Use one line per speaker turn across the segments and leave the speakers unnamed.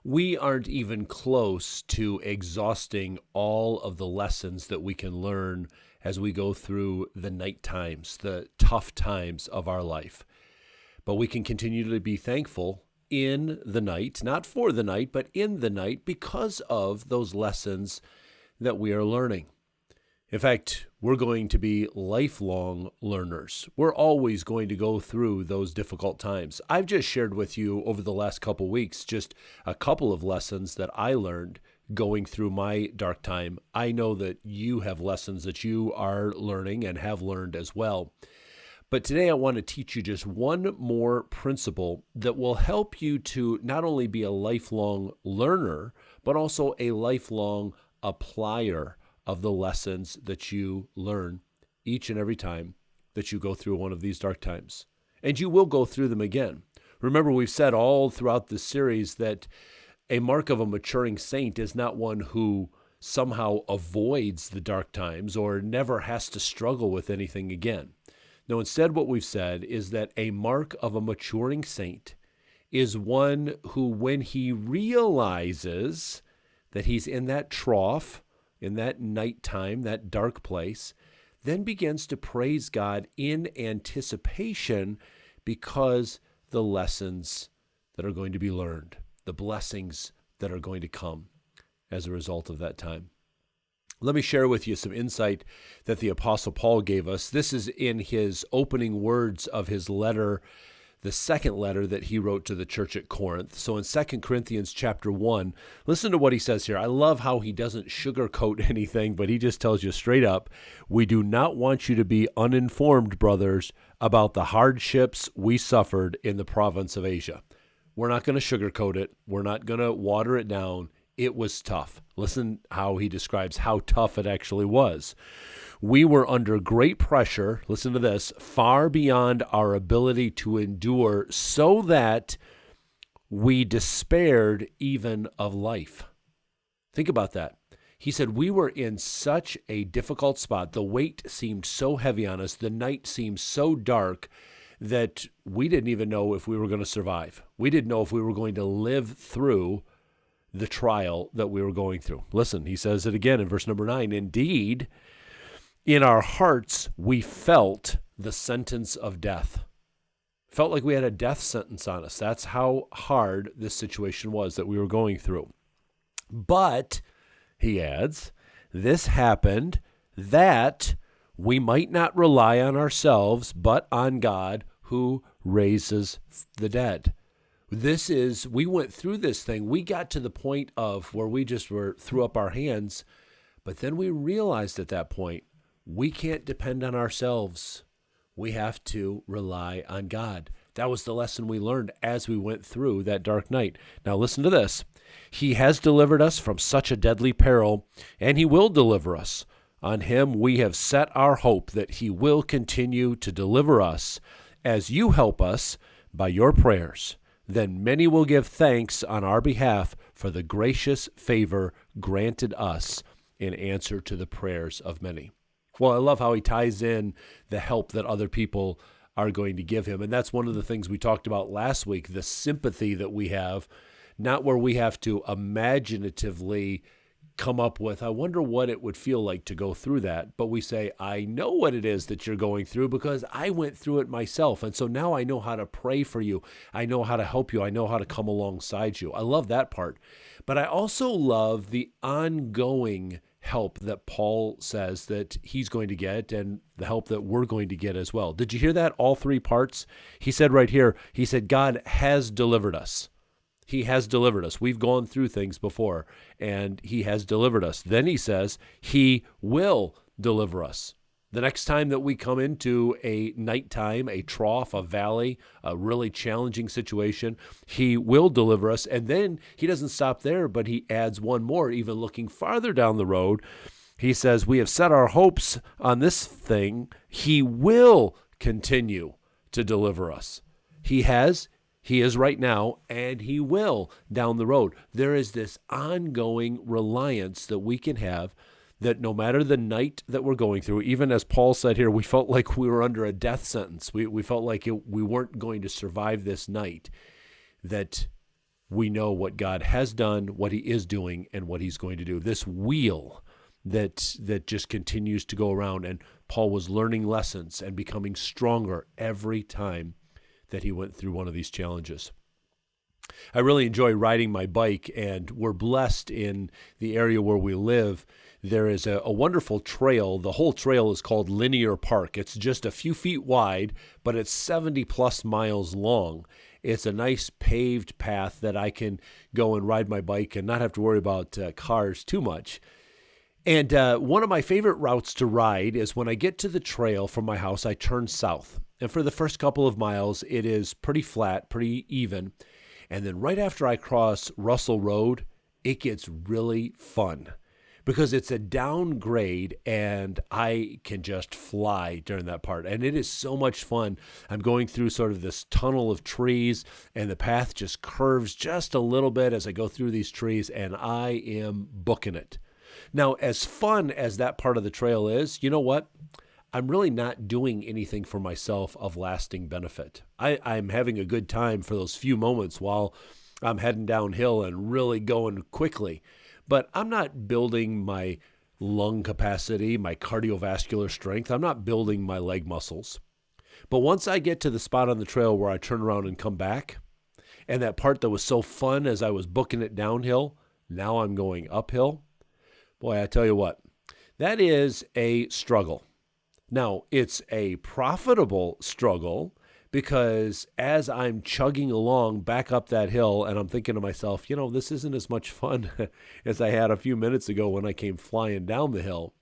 We aren't even close to exhausting all of the lessons that we can learn as we go through the night times, the tough times of our life. But we can continue to be thankful in the night, not for the night, but in the night because of those lessons that we are learning. In fact, we're going to be lifelong learners. We're always going to go through those difficult times. I've just shared with you over the last couple weeks just a couple of lessons that I learned going through my dark time. I know that you have lessons that you are learning and have learned as well. But today I want to teach you just one more principle that will help you to not only be a lifelong learner, but also a lifelong applier of the lessons that you learn each and every time that you go through one of these dark times. And you will go through them again. Remember, we've said all throughout this series that a mark of a maturing saint is not one who somehow avoids the dark times or never has to struggle with anything again. No, instead what we've said is that a mark of a maturing saint is one who, when he realizes that he's in that trough, in that nighttime, that dark place, then begins to praise God in anticipation because the lessons that are going to be learned, the blessings that are going to come as a result of that time. Let me share with you some insight that the Apostle Paul gave us. This is in his opening words of his letter, the second letter that he wrote to the church at Corinth. So in 2 Corinthians chapter 1, listen to what he says here. I love how he doesn't sugarcoat anything, but he just tells you straight up, we do not want you to be uninformed, brothers, about the hardships we suffered in the province of Asia. We're not going to sugarcoat it. We're not going to water it down. It was tough. Listen how he describes how tough it actually was. We were under great pressure, listen to this, far beyond our ability to endure, so that we despaired even of life. Think about that. He said we were in such a difficult spot. The weight seemed so heavy on us. The night seemed so dark that we didn't even know if we were going to survive. We didn't know if we were going to live through the trial that we were going through. Listen, he says it again in verse number 9. Indeed, in our hearts, we felt the sentence of death. Felt like we had a death sentence on us. That's how hard this situation was that we were going through. But, he adds, this happened that we might not rely on ourselves, but on God who raises the dead. We went through this thing. We got to the point of where we just threw up our hands, but then we realized at that point, we can't depend on ourselves. We have to rely on God. That was the lesson we learned as we went through that dark night. Now listen to this. He has delivered us from such a deadly peril, and he will deliver us. On him we have set our hope that he will continue to deliver us as you help us by your prayers. Then many will give thanks on our behalf for the gracious favor granted us in answer to the prayers of many. Well, I love how he ties in the help that other people are going to give him. And that's one of the things we talked about last week, the sympathy that we have, not where we have to imaginatively come up with, I wonder what it would feel like to go through that. But we say, I know what it is that you're going through because I went through it myself. And so now I know how to pray for you. I know how to help you. I know how to come alongside you. I love that part. But I also love the ongoing help that Paul says that he's going to get and the help that we're going to get as well. Did you hear that? All three parts? He said right here, he said, God has delivered us. He has delivered us. We've gone through things before, and he has delivered us. Then he says, he will deliver us. The next time that we come into a nighttime, a trough, a valley, a really challenging situation, he will deliver us. And then he doesn't stop there, but he adds one more, even looking farther down the road. He says, we have set our hopes on this thing. He will continue to deliver us. He is right now, and he will down the road. There is this ongoing reliance that we can have that no matter the night that we're going through, even as Paul said here, we felt like we were under a death sentence. We felt like we weren't going to survive this night, that we know what God has done, what he is doing, and what he's going to do. This wheel that just continues to go around, and Paul was learning lessons and becoming stronger every time that he went through one of these challenges. I really enjoy riding my bike, and we're blessed in the area where we live. There is a wonderful trail. The whole trail is called Linear Park. It's just a few feet wide, but it's 70 plus miles long. It's a nice paved path that I can go and ride my bike and not have to worry about cars too much. And one of my favorite routes to ride is when I get to the trail from my house, I turn south. And for the first couple of miles, it is pretty flat, pretty even. And then right after I cross Russell Road, it gets really fun because it's a downgrade and I can just fly during that part. And it is so much fun. I'm going through sort of this tunnel of trees and the path just curves just a little bit as I go through these trees, and I am booking it. Now, as fun as that part of the trail is, you know what? I'm really not doing anything for myself of lasting benefit. I'm having a good time for those few moments while I'm heading downhill and really going quickly. But I'm not building my lung capacity, my cardiovascular strength. I'm not building my leg muscles. But once I get to the spot on the trail where I turn around and come back, and that part that was so fun as I was booking it downhill, now I'm going uphill. Boy, I tell you what, that is a struggle. Now, it's a profitable struggle because as I'm chugging along back up that hill and I'm thinking to myself, this isn't as much fun as I had a few minutes ago when I came flying down the hill.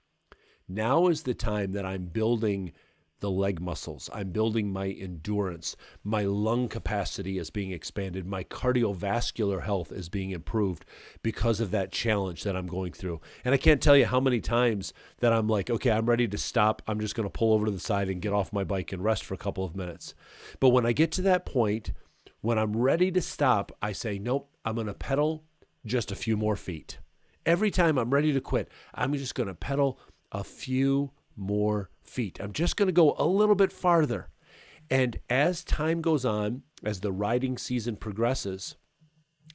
Now is the time that I'm building the leg muscles. I'm building my endurance. My lung capacity is being expanded. My cardiovascular health is being improved because of that challenge that I'm going through. And I can't tell you how many times that I'm like, okay, I'm ready to stop. I'm just going to pull over to the side and get off my bike and rest for a couple of minutes. But when I get to that point, when I'm ready to stop, I say, nope, I'm going to pedal just a few more feet. Every time I'm ready to quit, I'm just going to pedal a few more feet. I'm just going to go a little bit farther. And as time goes on, as the riding season progresses,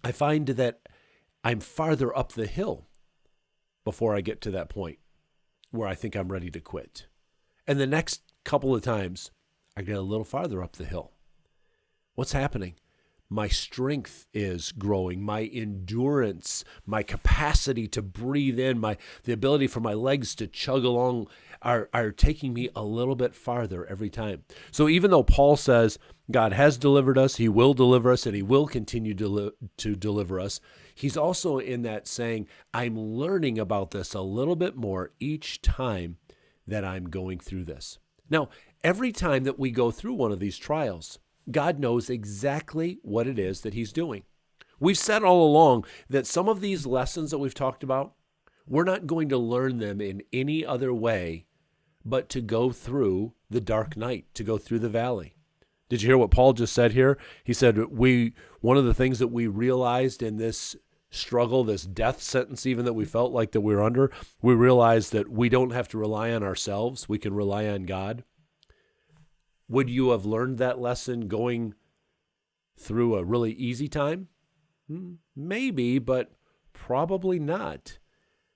I find that I'm farther up the hill before I get to that point where I think I'm ready to quit. And the next couple of times, I get a little farther up the hill. What's happening? My strength is growing, my endurance, my capacity to breathe in, the ability for my legs to chug along are taking me a little bit farther every time. So even though Paul says God has delivered us, he will deliver us, and he will continue to deliver us, he's also in that saying, I'm learning about this a little bit more each time that I'm going through this. Now, every time that we go through one of these trials, God knows exactly what it is that he's doing. We've said all along that some of these lessons that we've talked about, we're not going to learn them in any other way but to go through the dark night, to go through the valley. Did you hear what Paul just said here? He said, one of the things that we realized in this struggle, this death sentence even that we felt like that we were under, we realized that we don't have to rely on ourselves. We can rely on God. Would you have learned that lesson going through a really easy time? Maybe, but probably not.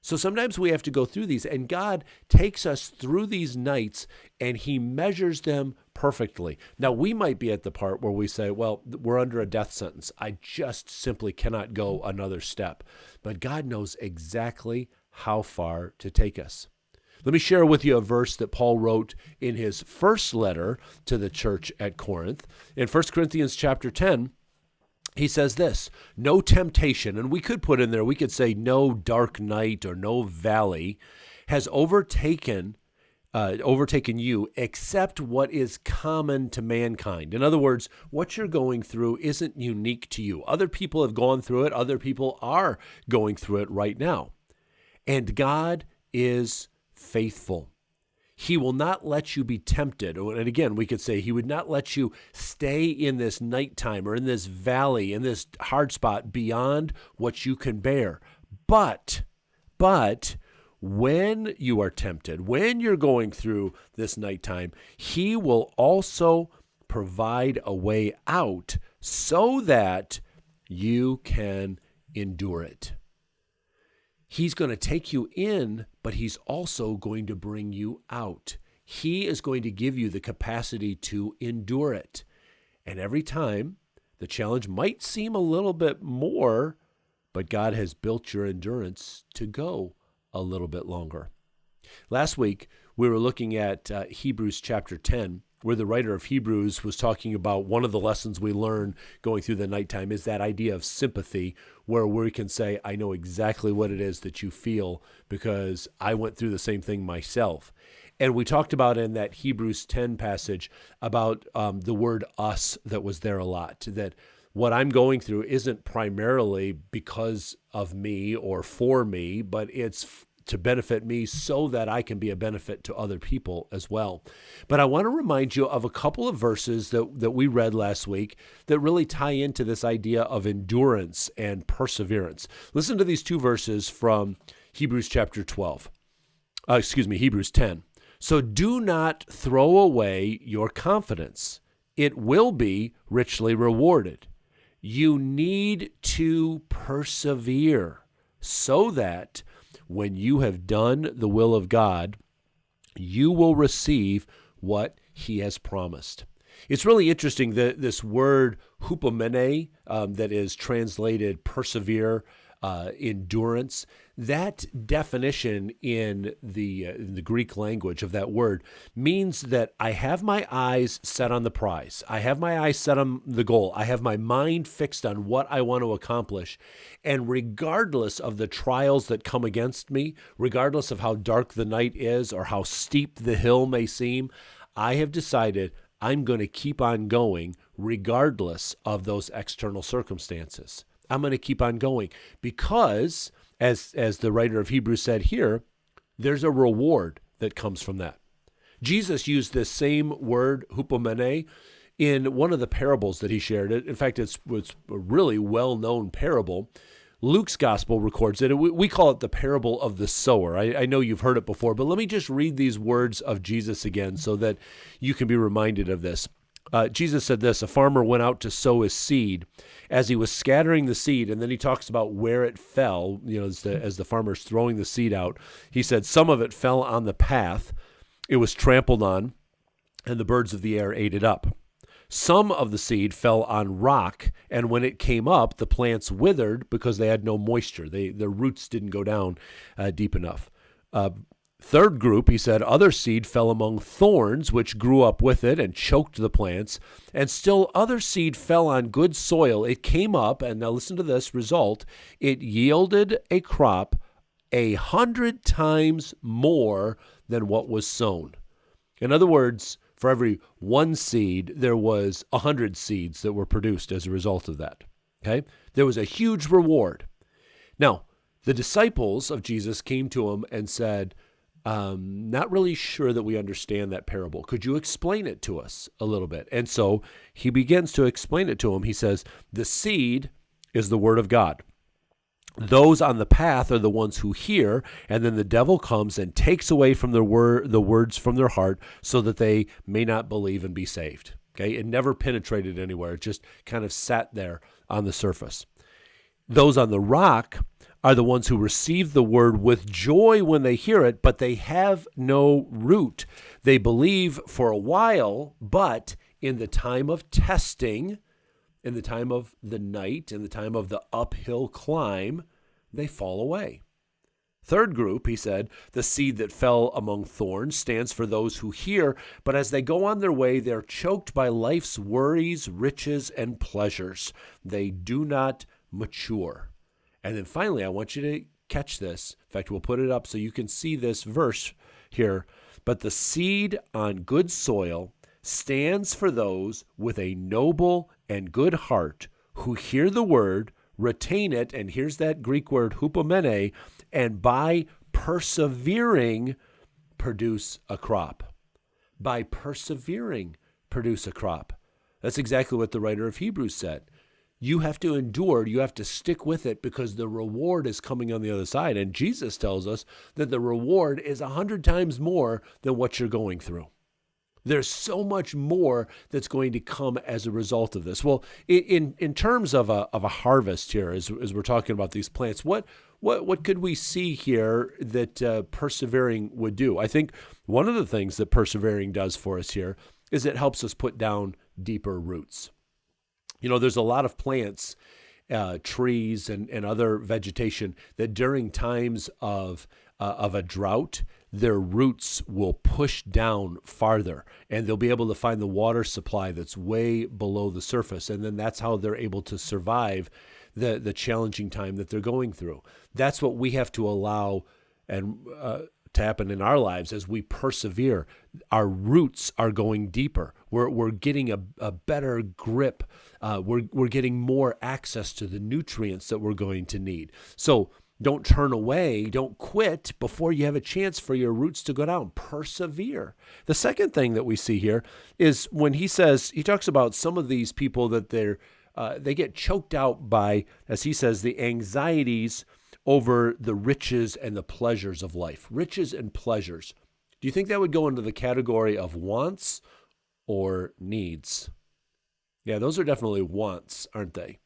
So sometimes we have to go through these, and God takes us through these nights, and he measures them perfectly. Now, we might be at the part where we say, well, we're under a death sentence. I just simply cannot go another step. But God knows exactly how far to take us. Let me share with you a verse that Paul wrote in his first letter to the church at Corinth. In 1 Corinthians chapter 10, he says this, no temptation, and we could put in there, we could say no dark night or no valley has overtaken you except what is common to mankind. In other words, what you're going through isn't unique to you. Other people have gone through it. Other people are going through it right now. And God is faithful. He will not let you be tempted. And again, we could say he would not let you stay in this nighttime or in this valley, in this hard spot beyond what you can bear. But when you are tempted, when you're going through this nighttime, he will also provide a way out so that you can endure it. He's going to take you in, but he's also going to bring you out. He is going to give you the capacity to endure it. And every time, the challenge might seem a little bit more, but God has built your endurance to go a little bit longer. Last week, we were looking at Hebrews chapter 10, where the writer of Hebrews was talking about one of the lessons we learn going through the nighttime is that idea of sympathy, where we can say, I know exactly what it is that you feel because I went through the same thing myself. And we talked about in that Hebrews 10 passage about the word us that was there a lot, that what I'm going through isn't primarily because of me or for me, but it's to benefit me so that I can be a benefit to other people as well. But I want to remind you of a couple of verses that we read last week that really tie into this idea of endurance and perseverance. Listen to these two verses from Hebrews chapter 10. So do not throw away your confidence. It will be richly rewarded. You need to persevere so that when you have done the will of God, you will receive what he has promised. It's really interesting that this word hupomene, that is translated persevere, endurance, that definition in the Greek language of that word means that I have my eyes set on the prize. I have my eyes set on the goal. I have my mind fixed on what I want to accomplish. And regardless of the trials that come against me, regardless of how dark the night is or how steep the hill may seem, I have decided I'm going to keep on going regardless of those external circumstances. I'm going to keep on going because, as the writer of Hebrews said here, there's a reward that comes from that. Jesus used this same word, hupomene, in one of the parables that he shared. In fact, it's a really well-known parable. Luke's gospel records it. We call it the parable of the sower. I know you've heard it before, but let me just read these words of Jesus again so that you can be reminded of this. Jesus said this: a farmer went out to sow his seed. As he was scattering the seed, and then he talks about where it fell, as the farmer's throwing the seed out, he said, some of it fell on the path, it was trampled on, and the birds of the air ate it up. Some of the seed fell on rock, and when it came up, the plants withered because they had no moisture. Their roots didn't go down deep enough. Third group, he said, other seed fell among thorns, which grew up with it and choked the plants. And still other seed fell on good soil. It came up, and now listen to this result. It yielded a crop 100 times more than what was sown. In other words, for every one seed, there was 100 seeds that were produced as a result of that. Okay? There was a huge reward. Now, the disciples of Jesus came to him and said, not really sure that we understand that parable. Could you explain it to us a little bit? And so he begins to explain it to him. He says, the seed is the word of God. Those on the path are the ones who hear, and then the devil comes and takes away from the words from their heart so that they may not believe and be saved. Okay, it never penetrated anywhere. It just kind of sat there on the surface. Those on the rock are the ones who receive the word with joy when they hear it, but they have no root. They believe for a while, but in the time of testing, in the time of the night, in the time of the uphill climb, they fall away. Third group, he said, the seed that fell among thorns stands for those who hear, but as they go on their way, they're choked by life's worries, riches, and pleasures. They do not mature. And then finally, I want you to catch this. In fact, we'll put it up so you can see this verse here. But the seed on good soil stands for those with a noble and good heart who hear the word, retain it, and here's that Greek word hupomene, and by persevering, produce a crop. By persevering, produce a crop. That's exactly what the writer of Hebrews said. You have to endure, you have to stick with it because the reward is coming on the other side. And Jesus tells us that the reward is 100 times more than what you're going through. There's so much more that's going to come as a result of this. Well, in terms of a harvest here, as we're talking about these plants, what could we see here that persevering would do? I think one of the things that persevering does for us here is it helps us put down deeper roots. There's a lot of plants, trees and other vegetation that during times of a drought, their roots will push down farther and they'll be able to find the water supply that's way below the surface. And then that's how they're able to survive the challenging time that they're going through. That's what we have to allow and to happen in our lives as we persevere. Our roots are going deeper. We're getting a better grip. We're getting more access to the nutrients that we're going to need. So don't turn away. Don't quit before you have a chance for your roots to go down. Persevere. The second thing that we see here is when he talks about some of these people that they get choked out by, as he says, the anxieties over the riches and the pleasures of life. Riches and pleasures. Do you think that would go into the category of wants or needs? Yeah, those are definitely wants, aren't they?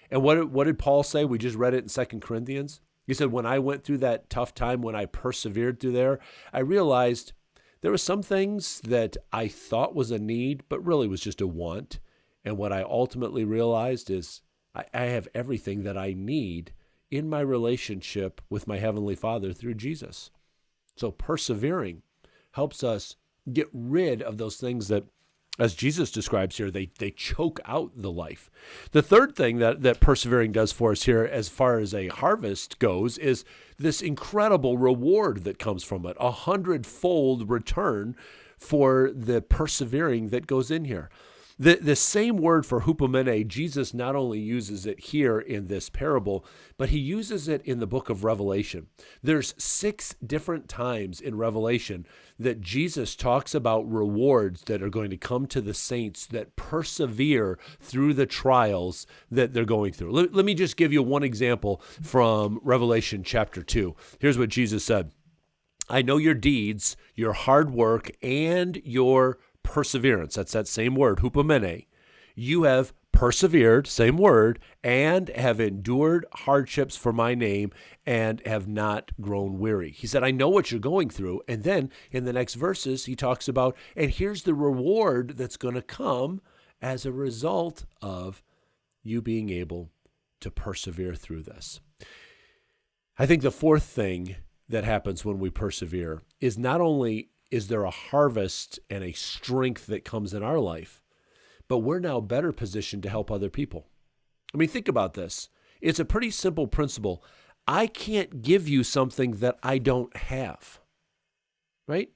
And what did Paul say? We just read it in 2 Corinthians. He said, when I went through that tough time, when I persevered through there, I realized there were some things that I thought was a need, but really was just a want. And what I ultimately realized is I have everything that I need in my relationship with my Heavenly Father through Jesus. So persevering helps us get rid of those things that, as Jesus describes here, they choke out the life. The third thing that persevering does for us here, as far as a harvest goes, is this incredible reward that comes from it, 100-fold return for the persevering that goes in here. The same word for hupomene, Jesus not only uses it here in this parable, but he uses it in the book of Revelation. There's 6 different times in Revelation that Jesus talks about rewards that are going to come to the saints that persevere through the trials that they're going through. Let me just give you one example from Revelation chapter 2. Here's what Jesus said. I know your deeds, your hard work, and your perseverance. That's that same word, hupomene. You have persevered, same word, and have endured hardships for my name and have not grown weary. He said, I know what you're going through. And then in the next verses, he talks about, and here's the reward that's going to come as a result of you being able to persevere through this. I think the fourth thing that happens when we persevere is not only is there a harvest and a strength that comes in our life, but we're now better positioned to help other people. I mean, think about this. It's a pretty simple principle. I can't give you something that I don't have, right?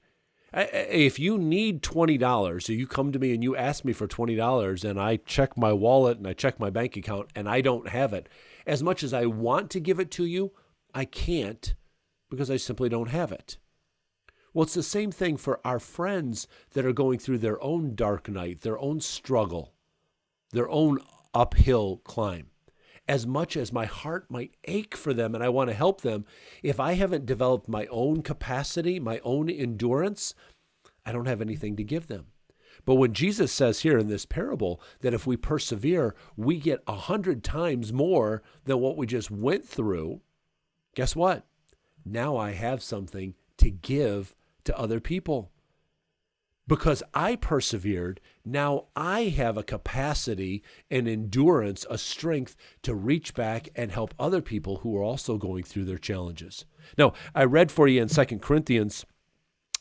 If you need $20, so you come to me and you ask me for $20 and I check my wallet and I check my bank account and I don't have it, as much as I want to give it to you, I can't because I simply don't have it. Well, it's the same thing for our friends that are going through their own dark night, their own struggle, their own uphill climb. As much as my heart might ache for them and I want to help them, if I haven't developed my own capacity, my own endurance, I don't have anything to give them. But when Jesus says here in this parable that if we persevere, we get 100 times more than what we just went through, guess what? Now I have something to give to other people. Because I persevered, now I have a capacity, an endurance, a strength to reach back and help other people who are also going through their challenges. Now, I read for you in 2 Corinthians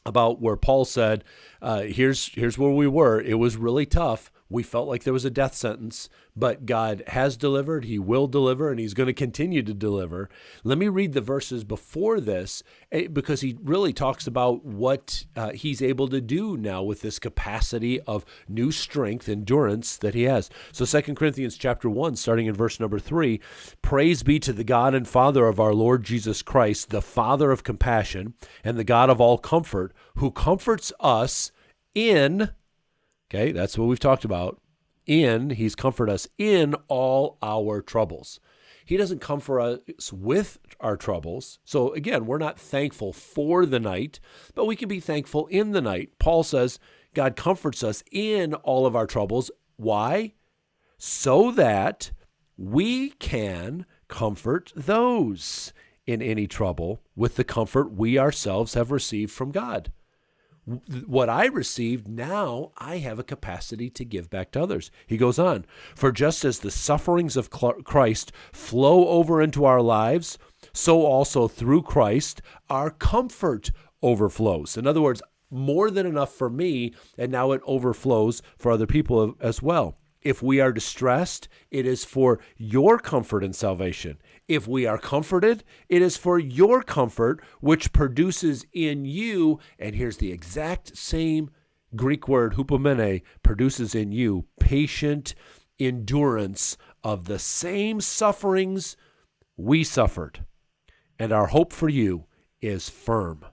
about where Paul said, here's where we were. It was really tough. We felt like there was a death sentence, but God has delivered, he will deliver, and he's going to continue to deliver. Let me read the verses before this because he really talks about what he's able to do now with this capacity of new strength, endurance that he has. So 2 Corinthians chapter 1, starting in verse number 3, praise be to the God and Father of our Lord Jesus Christ, the Father of compassion and the God of all comfort, who comforts us in... Okay, that's what we've talked about. He's comforted us in all our troubles. He doesn't comfort us with our troubles. So again, we're not thankful for the night, but we can be thankful in the night. Paul says God comforts us in all of our troubles. Why? So that we can comfort those in any trouble with the comfort we ourselves have received from God. What I received, now I have a capacity to give back to others. He goes on, for just as the sufferings of Christ flow over into our lives, so also through Christ, our comfort overflows. In other words, more than enough for me, and now it overflows for other people as well. If we are distressed, it is for your comfort and salvation. If we are comforted, it is for your comfort, which produces in you, and here's the exact same Greek word, hupomene, produces in you patient endurance of the same sufferings we suffered. And our hope for you is firm,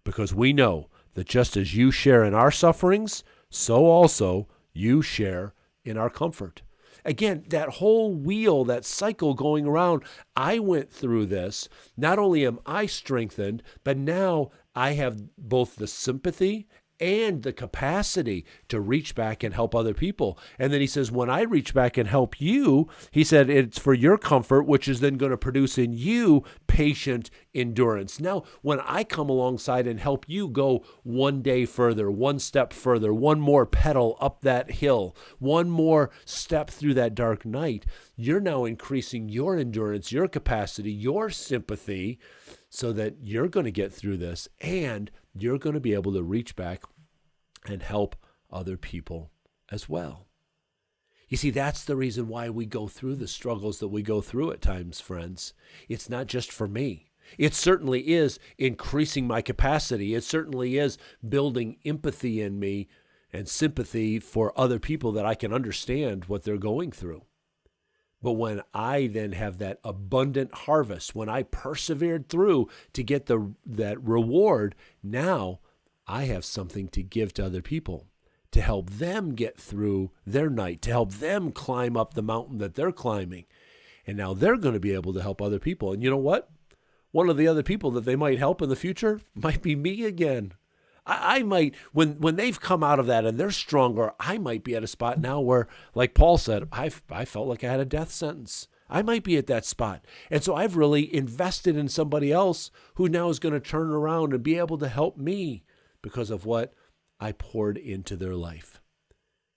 because we know that just as you share in our sufferings, so also you share in our comfort. Again, that whole wheel, that cycle going around, I went through this. Not only am I strengthened, but now I have both the sympathy and the capacity to reach back and help other people. And then he says, when I reach back and help you, he said, it's for your comfort, which is then going to produce in you patient endurance. Now, when I come alongside and help you go one day further, one step further, one more pedal up that hill, one more step through that dark night, you're now increasing your endurance, your capacity, your sympathy, so that you're going to get through this and you're going to be able to reach back and help other people as well. You see, that's the reason why we go through the struggles that we go through at times, friends. It's not just for me. It certainly is increasing my capacity. It certainly is building empathy in me and sympathy for other people that I can understand what they're going through. But when I then have that abundant harvest, when I persevered through to get that reward, now I have something to give to other people, to help them get through their night, to help them climb up the mountain that they're climbing. And now they're going to be able to help other people. And you know what? One of the other people that they might help in the future might be me again. I might, when they've come out of that and they're stronger, I might be at a spot now where, like Paul said, I felt like I had a death sentence. I might be at that spot. And so I've really invested in somebody else who now is going to turn around and be able to help me because of what I poured into their life.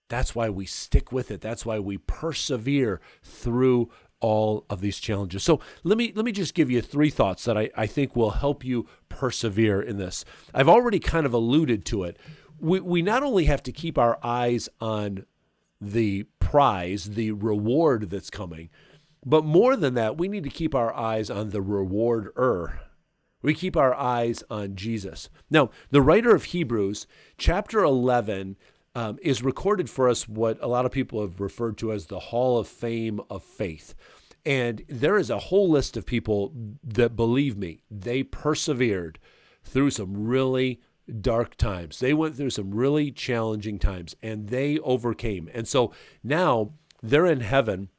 That's why we stick with it. That's why we persevere through all of these challenges. So let me just give you 3 thoughts that I think will help you persevere in this. I've already kind of alluded to it. We not only have to keep our eyes on the prize, the reward that's coming, but more than that, we need to keep our eyes on the rewarder. We keep our eyes on Jesus. Now, the writer of Hebrews, chapter 11, is recorded for us what a lot of people have referred to as the Hall of Fame of Faith. And there is a whole list of people that, believe me, they persevered through some really dark times. They went through some really challenging times, and they overcame. And so now they're in heaven.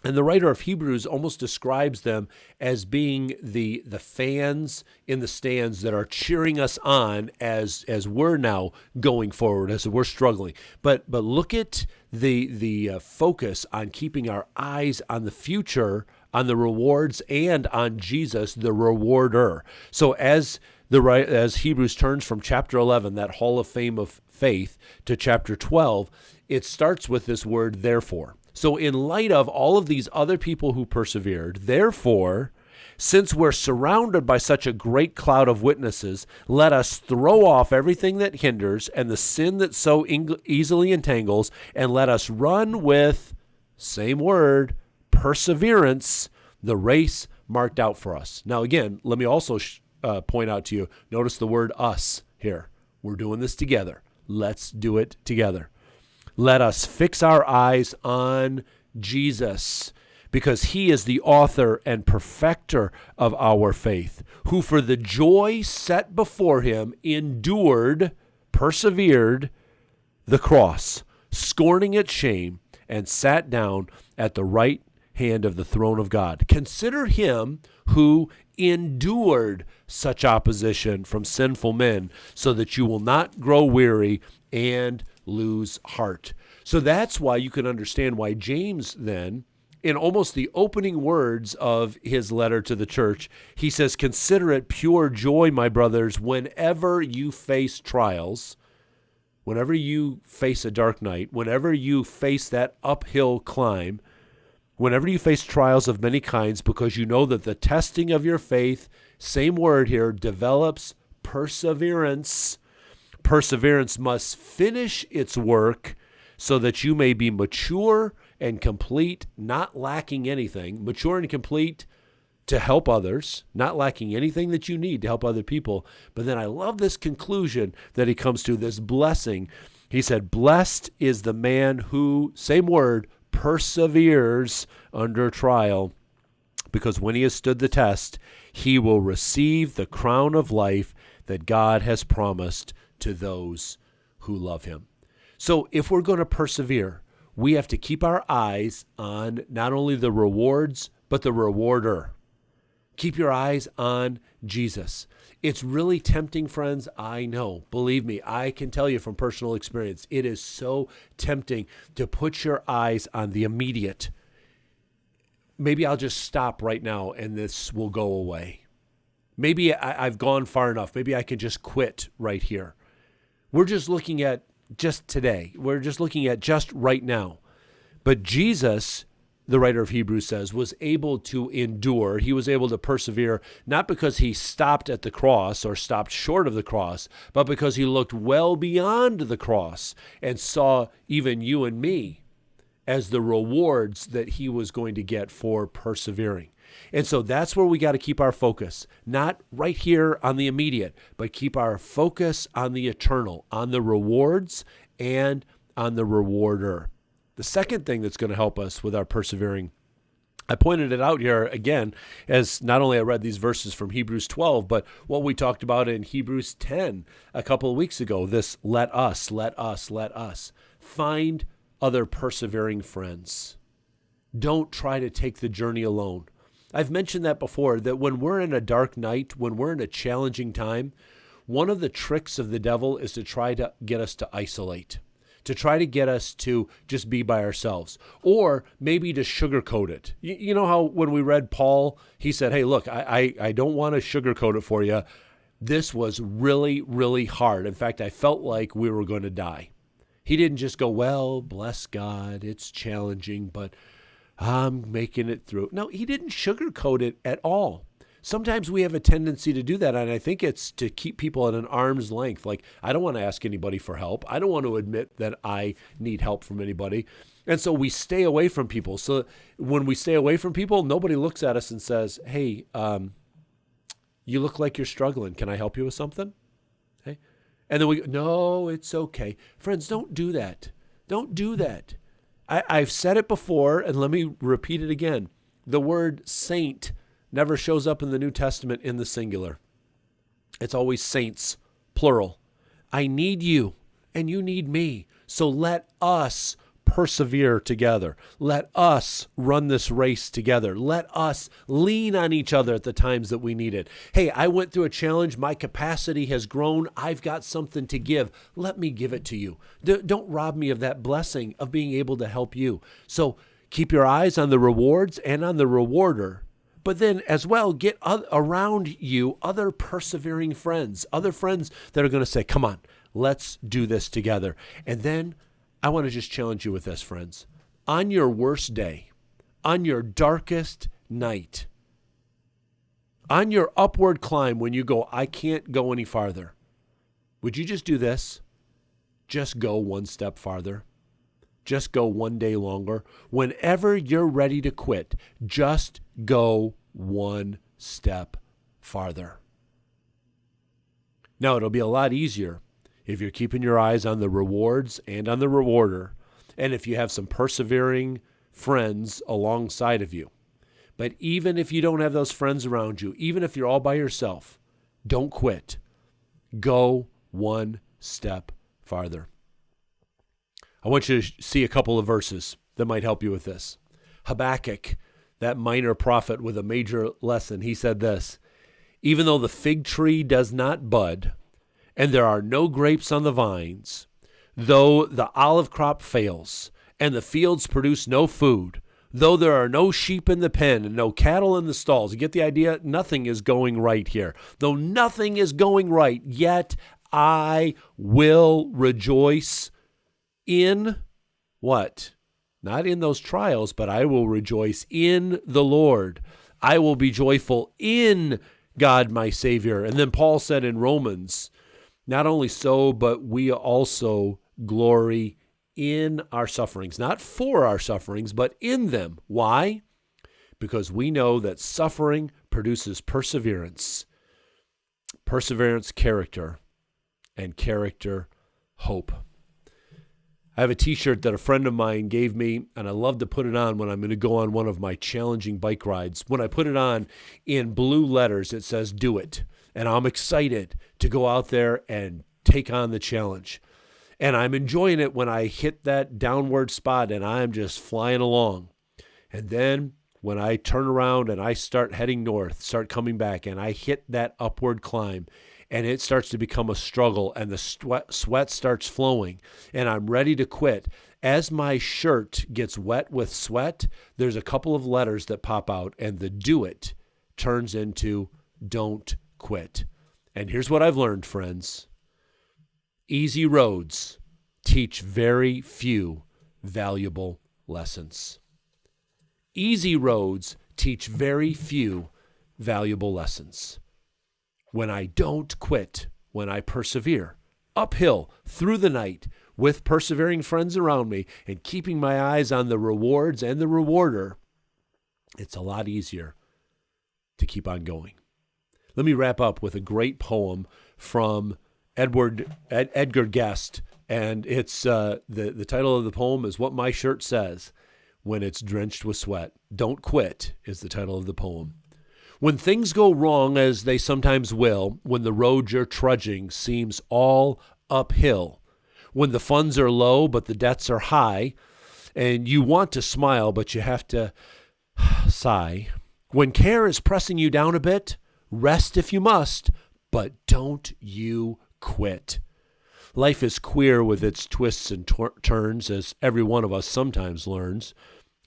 And the writer of Hebrews almost describes them as being the fans in the stands that are cheering us on as we're now going forward, as we're struggling. But look at the focus on keeping our eyes on the future, on the rewards, and on Jesus, the rewarder. So as Hebrews turns from chapter 11, that Hall of Fame of Faith, to chapter 12, it starts with this word, therefore. So in light of all of these other people who persevered, therefore, since we're surrounded by such a great cloud of witnesses, let us throw off everything that hinders and the sin that so easily entangles, and let us run with, same word, perseverance, the race marked out for us. Now again, let me also point out to you, notice the word us here. We're doing this together. Let's do it together. Let us fix our eyes on Jesus, because he is the author and perfecter of our faith, who for the joy set before him persevered the cross, scorning its shame, and sat down at the right hand of the throne of God. Consider him who endured such opposition from sinful men, so that you will not grow weary and lose heart. So that's why you can understand why James then, in almost the opening words of his letter to the church, he says, consider it pure joy, my brothers, whenever you face trials, whenever you face a dark night, whenever you face that uphill climb, whenever you face trials of many kinds, because you know that the testing of your faith, same word here, develops perseverance. Perseverance must finish its work so that you may be mature and complete, not lacking anything, mature and complete to help others, not lacking anything that you need to help other people. But then I love this conclusion that he comes to, this blessing. He said, blessed is the man who, same word, perseveres under trial, because when he has stood the test, he will receive the crown of life that God has promised to those who love him. So if we're going to persevere, we have to keep our eyes on not only the rewards, but the rewarder. Keep your eyes on Jesus. It's really tempting, friends. I know. Believe me, I can tell you from personal experience, it is so tempting to put your eyes on the immediate. Maybe I'll just stop right now and this will go away. Maybe I've gone far enough. Maybe I can just quit right here. We're just looking at just today. We're just looking at just right now. But Jesus, the writer of Hebrews says, was able to endure. He was able to persevere, not because he stopped at the cross or stopped short of the cross, but because he looked well beyond the cross and saw even you and me as the rewards that he was going to get for persevering. And so that's where we got to keep our focus, not right here on the immediate, but keep our focus on the eternal, on the rewards and on the rewarder. The second thing that's going to help us with our persevering, I pointed it out here again, as not only I read these verses from Hebrews 12, but what we talked about in Hebrews 10 a couple of weeks ago, this let us. Find other persevering friends. Don't try to take the journey alone. I've mentioned that before, that when we're in a dark night, when we're in a challenging time, one of the tricks of the devil is to try to get us to isolate, to try to get us to just be by ourselves, or maybe to sugarcoat it. You know how when we read Paul, he said, hey, look, I don't want to sugarcoat it for you. This was really, really hard. In fact, I felt like we were going to die. He didn't just go, well, bless God, it's challenging, but I'm making it through. No, he didn't sugarcoat it at all. Sometimes we have a tendency to do that, and I think it's to keep people at an arm's length. Like, I don't want to ask anybody for help. I don't want to admit that I need help from anybody. And so we stay away from people. So when we stay away from people, nobody looks at us and says, hey, you look like you're struggling. Can I help you with something? Hey? And then we go, no, it's okay. Friends, don't do that. Don't do that. I've said it before, and let me repeat it again. The word saint never shows up in the New Testament in the singular. It's always saints, plural. I need you, and you need me. So let us persevere together. Let us run this race together. Let us lean on each other at the times that we need it. Hey, I went through a challenge. My capacity has grown. I've got something to give. Let me give it to you. Don't rob me of that blessing of being able to help you. So keep your eyes on the rewards and on the rewarder. But then as well, get around you other persevering friends, other friends that are going to say, come on, let's do this together. And then I want to just challenge you with this, friends. On your worst day, on your darkest night, on your upward climb when you go, I can't go any farther, would you just do this? Just go one step farther. Just go one day longer. Whenever you're ready to quit, just go one step farther. Now, it'll be a lot easier if you're keeping your eyes on the rewards and on the rewarder, and if you have some persevering friends alongside of you. But even if you don't have those friends around you, even if you're all by yourself, don't quit. Go one step farther. I want you to see a couple of verses that might help you with this. Habakkuk that minor prophet with a major lesson. He said this: even though the fig tree does not bud, and there are no grapes on the vines, though the olive crop fails, and the fields produce no food, though there are no sheep in the pen and no cattle in the stalls. You get the idea? Nothing is going right here. Though nothing is going right, yet I will rejoice in what? Not in those trials, but I will rejoice in the Lord. I will be joyful in God, my Savior. And then Paul said in Romans, not only so, but we also glory in our sufferings, not for our sufferings, but in them. Why? Because we know that suffering produces perseverance, perseverance, character, and character, hope. I have a t-shirt that a friend of mine gave me, and I love to put it on when I'm going to go on one of my challenging bike rides. When I put it on in blue letters, it says, "Do it." And I'm excited to go out there and take on the challenge. And I'm enjoying it when I hit that downward spot and I'm just flying along. And then when I turn around and I start heading north, start coming back, and I hit that upward climb, and it starts to become a struggle, and the sweat starts flowing, and I'm ready to quit. As my shirt gets wet with sweat, there's a couple of letters that pop out, and the "do it" turns into "don't quit." And here's what I've learned, friends. Easy roads teach very few valuable lessons. Easy roads teach very few valuable lessons. When I don't quit, when I persevere, uphill, through the night, with persevering friends around me, and keeping my eyes on the rewards and the rewarder, it's a lot easier to keep on going. Let me wrap up with a great poem from Edgar Guest, and it's the title of the poem is "What My Shirt Says When It's Drenched with Sweat." Don't Quit is the title of the poem. When things go wrong, as they sometimes will, when the road you're trudging seems all uphill, when the funds are low but the debts are high, and you want to smile but you have to sigh, when care is pressing you down a bit, rest if you must, but don't you quit. Life is queer with its twists and turns, as every one of us sometimes learns.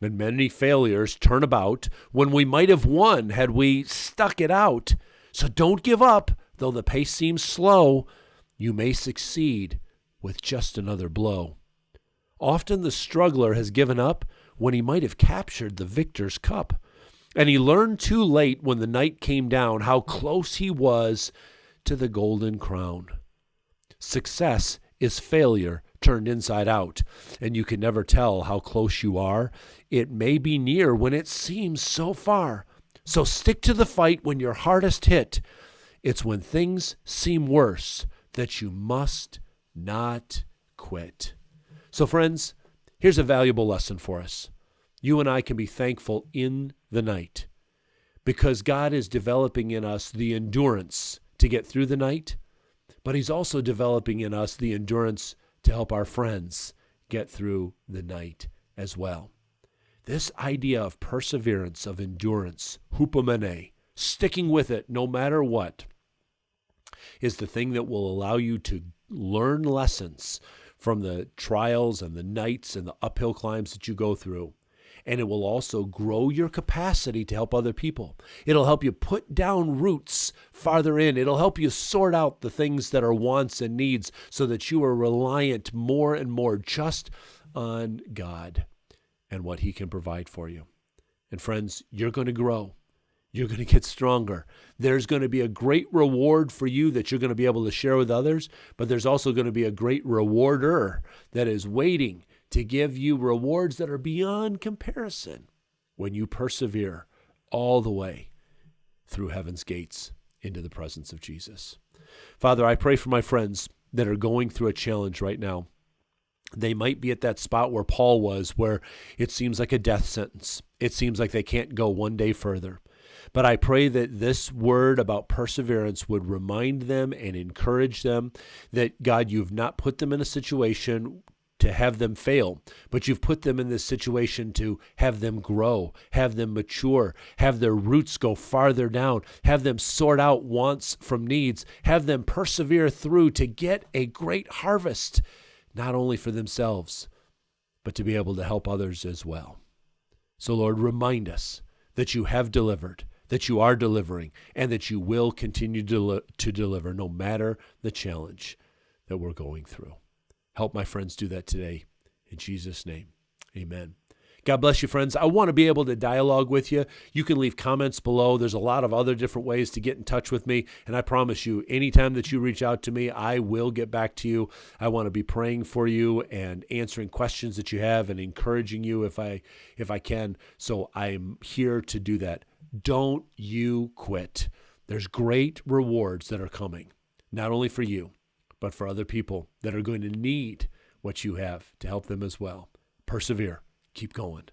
And many failures turn about when we might have won had we stuck it out. So don't give up, though the pace seems slow. You may succeed with just another blow. Often the struggler has given up when he might have captured the victor's cup. And he learned too late when the night came down how close he was to the golden crown. Success is failure turned inside out, and you can never tell how close you are. It may be near when it seems so far. So stick to the fight when you're hardest hit. It's when things seem worse that you must not quit. So friends, here's a valuable lesson for us. You and I can be thankful in the night because God is developing in us the endurance to get through the night, but He's also developing in us the endurance to help our friends get through the night as well. This idea of perseverance, of endurance, hupomene, sticking with it no matter what, is the thing that will allow you to learn lessons from the trials and the nights and the uphill climbs that you go through. And it will also grow your capacity to help other people. It'll help you put down roots farther in. It'll help you sort out the things that are wants and needs so that you are reliant more and more just on God and what He can provide for you. And friends, you're going to grow. You're going to get stronger. There's going to be a great reward for you that you're going to be able to share with others, but there's also going to be a great rewarder that is waiting to give you rewards that are beyond comparison when you persevere all the way through heaven's gates into the presence of Jesus. Father, I pray for my friends that are going through a challenge right now. They might be at that spot where Paul was, where it seems like a death sentence. It seems like they can't go one day further. But I pray that this word about perseverance would remind them and encourage them that, God, you've not put them in a situation to have them fail, but you've put them in this situation to have them grow, have them mature, have their roots go farther down, have them sort out wants from needs, have them persevere through to get a great harvest, not only for themselves, but to be able to help others as well. So Lord, remind us that you have delivered, that you are delivering, and that you will continue to deliver no matter the challenge that we're going through. Help my friends do that today. In Jesus' name, amen. God bless you, friends. I want to be able to dialogue with you. You can leave comments below. There's a lot of other different ways to get in touch with me. And I promise you, anytime that you reach out to me, I will get back to you. I want to be praying for you and answering questions that you have and encouraging you if I can. So I'm here to do that. Don't you quit. There's great rewards that are coming, not only for you, but for other people that are going to need what you have to help them as well. Persevere. Keep going.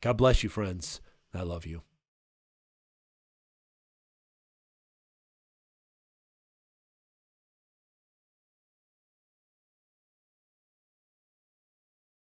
God bless you, friends. I love you.